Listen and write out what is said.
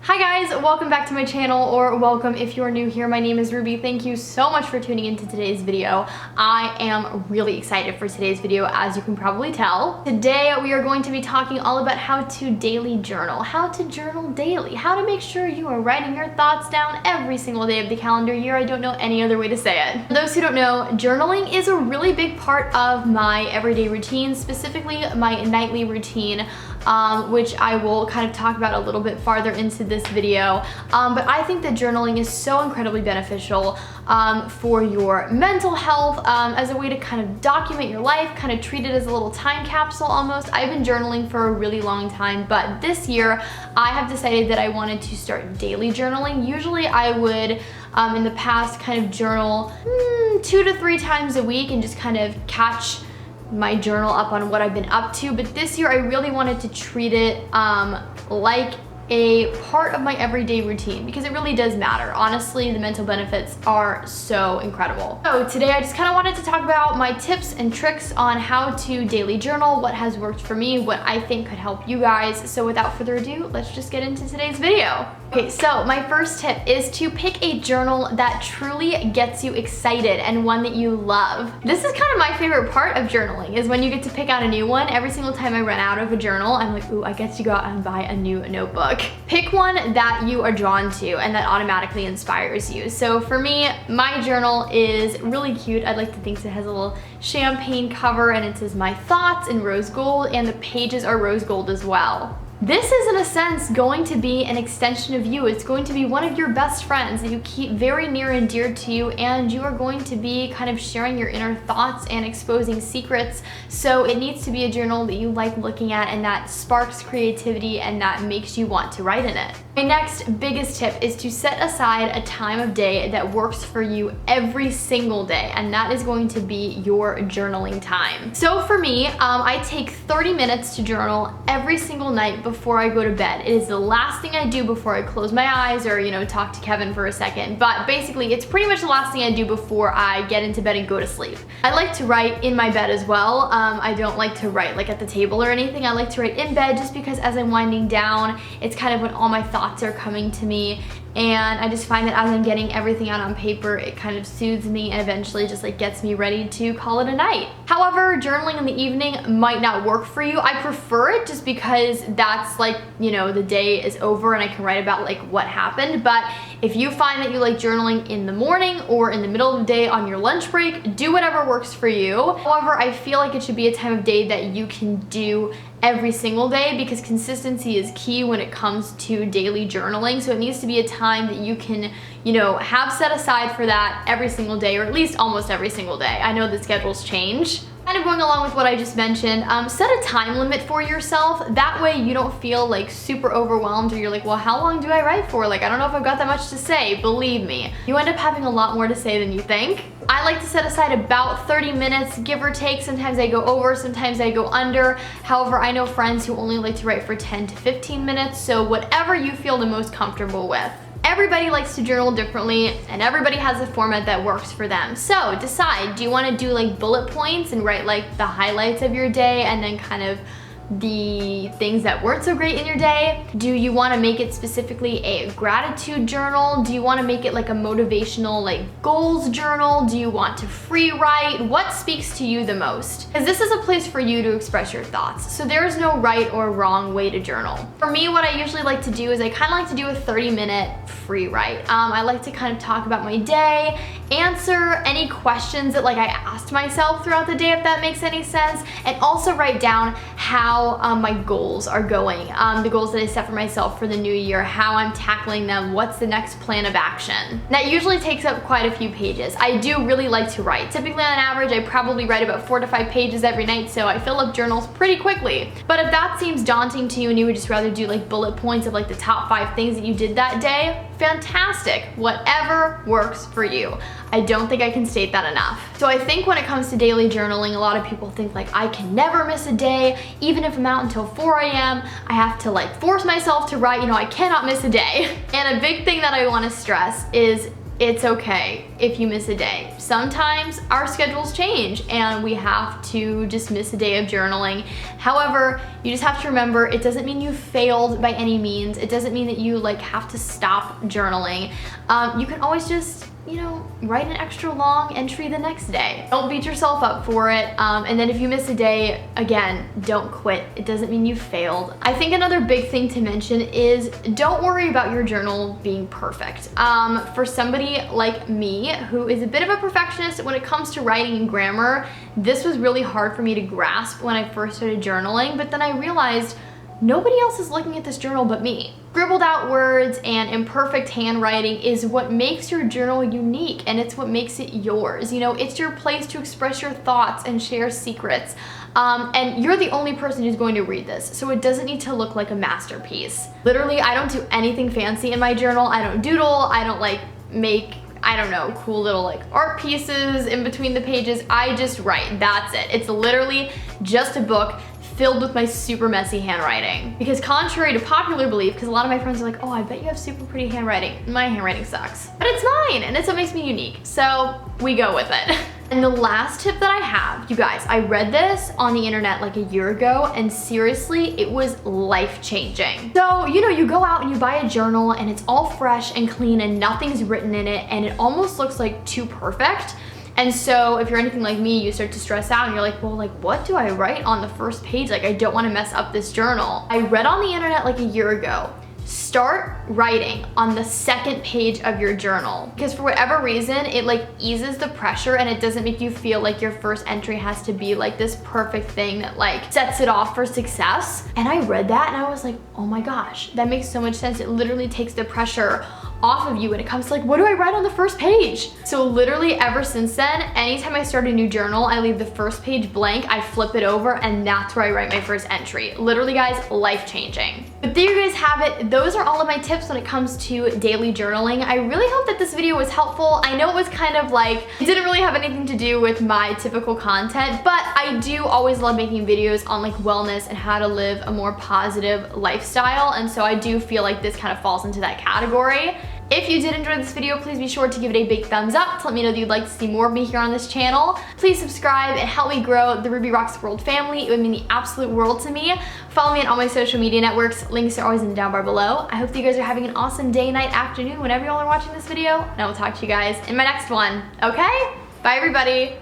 Hi guys, welcome back to my channel, or welcome if you're new here. My name is Ruby. Thank you so much for tuning into today's video. I am really excited for today's video, as you can probably tell. Today we are going to be talking all about how to daily journal, how to journal daily, how to make sure you are writing your thoughts down every single day of the calendar year. I don't know any other way to say it. For those who don't know, journaling is a really big part of my everyday routine, specifically my nightly routine, which I will kind of talk about a little bit farther into this video. But I think that journaling is so incredibly beneficial for your mental health, as a way to kind of document your life, kind of treat it as a little time capsule almost. I've been journaling for a really long time, but this year I have decided that I wanted to start daily journaling. Usually I would, in the past, kind of journal 2 to 3 times a week and just kind of catch my journal up on what I've been up to, but this year I really wanted to treat it like a part of my everyday routine, because it really does matter. Honestly, the mental benefits are so incredible. So today I just kind of wanted to talk about my tips and tricks on how to daily journal, what has worked for me, what I think could help you guys. So without further ado, let's just get into today's video. Okay, so my first tip is to pick a journal that truly gets you excited and one that you love. This is kind of my favorite part of journaling, is when you get to pick out a new one. Every single time I run out of a journal, I'm like, ooh, I get to go out and buy a new notebook. Pick one that you are drawn to and that automatically inspires you. So for me, my journal is really cute. I'd like to think it has a little champagne cover, and it says my thoughts in rose gold, and the pages are rose gold as well. This is, in a sense, going to be an extension of you. It's going to be one of your best friends that you keep very near and dear to you, and you are going to be kind of sharing your inner thoughts and exposing secrets. So it needs to be a journal that you like looking at and that sparks creativity and that makes you want to write in it. My next biggest tip is to set aside a time of day that works for you every single day, and that is going to be your journaling time. So for me, I take 30 minutes to journal every single night before I go to bed. It is the last thing I do before I close my eyes or, talk to Kevin for a second. But basically, it's pretty much the last thing I do before I get into bed and go to sleep. I like to write in my bed as well. I don't like to write like at the table or anything. I like to write in bed just because as I'm winding down, it's kind of when all my thoughts are coming to me. And I just find that as I'm getting everything out on paper, it kind of soothes me and eventually just like gets me ready to call it a night. However, journaling in the evening might not work for you. I prefer it just because that's like, the day is over and I can write about like what happened. But if you find that you like journaling in the morning or in the middle of the day on your lunch break, do whatever works for you. However, I feel like it should be a time of day that you can do every single day, because consistency is key when it comes to daily journaling. So it needs to be a time that you can, have set aside for that every single day, or at least almost every single day. I know the schedules change. Kind of going along with what I just mentioned, set a time limit for yourself. That way you don't feel like super overwhelmed, or you're like, well, how long do I write for? Like, I don't know if I've got that much to say. Believe me, you end up having a lot more to say than you think. I like to set aside about 30 minutes, give or take. Sometimes I go over, sometimes I go under. However, I know friends who only like to write for 10 to 15 minutes, so whatever you feel the most comfortable with. Everybody likes to journal differently, and everybody has a format that works for them. So decide, do you want to do like bullet points and write like the highlights of your day and then kind of the things that weren't so great in your day? Do you want to make it specifically a gratitude journal? Do you want to make it like a motivational like goals journal? Do you want to free write? What speaks to you the most? Because this is a place for you to express your thoughts. So there is no right or wrong way to journal. For me, what I usually like to do is I kind of like to do a 30-minute free write. I like to kind of talk about my day, answer any questions that like I asked myself throughout the day, if that makes any sense, and also write down how my goals are going, the goals that I set for myself for the new year, how I'm tackling them, what's the next plan of action. That usually takes up quite a few pages. I do really like to write. Typically on average, I probably write about 4 to 5 pages every night, so I fill up journals pretty quickly. But if that seems daunting to you and you would just rather do like bullet points of like the top 5 things that you did that day, fantastic. Whatever works for you. I don't think I can state that enough. So I think when it comes to daily journaling, a lot of people think like, I can never miss a day. Even if I'm out until 4 a.m., I have to like force myself to write, I cannot miss a day. And a big thing that I want to stress is it's okay if you miss a day. Sometimes our schedules change and we have to just miss a day of journaling. However, you just have to remember it doesn't mean you failed by any means. It doesn't mean that you like have to stop journaling. You can always just, you know, write an extra long entry the next day. Don't beat yourself up for it. And then if you miss a day, again, don't quit. It doesn't mean you failed. I think another big thing to mention is don't worry about your journal being perfect. For somebody like me, who is a bit of a perfectionist when it comes to writing and grammar, this was really hard for me to grasp when I first started journaling, but then I realized nobody else is looking at this journal but me. Scribbled out words and imperfect handwriting is what makes your journal unique, and it's what makes it yours. You know, it's your place to express your thoughts and share secrets. And you're the only person who's going to read this, so it doesn't need to look like a masterpiece. Literally, I don't do anything fancy in my journal. I don't doodle, I don't like make, I don't know, cool little like art pieces in between the pages. I just write, that's it. It's literally just a book filled with my super messy handwriting. Because contrary to popular belief, because a lot of my friends are like, oh, I bet you have super pretty handwriting. My handwriting sucks. But it's mine, and it's what makes me unique. So we go with it. And the last tip that I have, you guys, I read this on the internet like a year ago, and seriously, it was life-changing. So, you know, you go out and you buy a journal and it's all fresh and clean and nothing's written in it, and it almost looks like too perfect. And so if you're anything like me, you start to stress out and you're like, well, like, what do I write on the first page? Like, I don't want to mess up this journal. I read on the internet like a year ago, start writing on the second page of your journal, because for whatever reason, it like eases the pressure and it doesn't make you feel like your first entry has to be like this perfect thing that like sets it off for success. And I read that and I was like, oh my gosh, that makes so much sense. It literally takes the pressure off of you when it comes to like, what do I write on the first page? So literally ever since then, anytime I start a new journal, I leave the first page blank, I flip it over, and that's where I write my first entry. Literally, guys, life-changing. But there you guys have it. Those are all of my tips when it comes to daily journaling. I really hope that this video was helpful. I know it was kind of like, it didn't really have anything to do with my typical content, but I do always love making videos on like wellness and how to live a more positive lifestyle. And so I do feel like this kind of falls into that category. If you did enjoy this video, please be sure to give it a big thumbs up to let me know that you'd like to see more of me here on this channel. Please subscribe and help me grow the Ruby Rocks World family. It would mean the absolute world to me. Follow me on all my social media networks. Links are always in the down bar below. I hope that you guys are having an awesome day, night, afternoon, whenever y'all are watching this video, and I will talk to you guys in my next one, okay? Bye, everybody.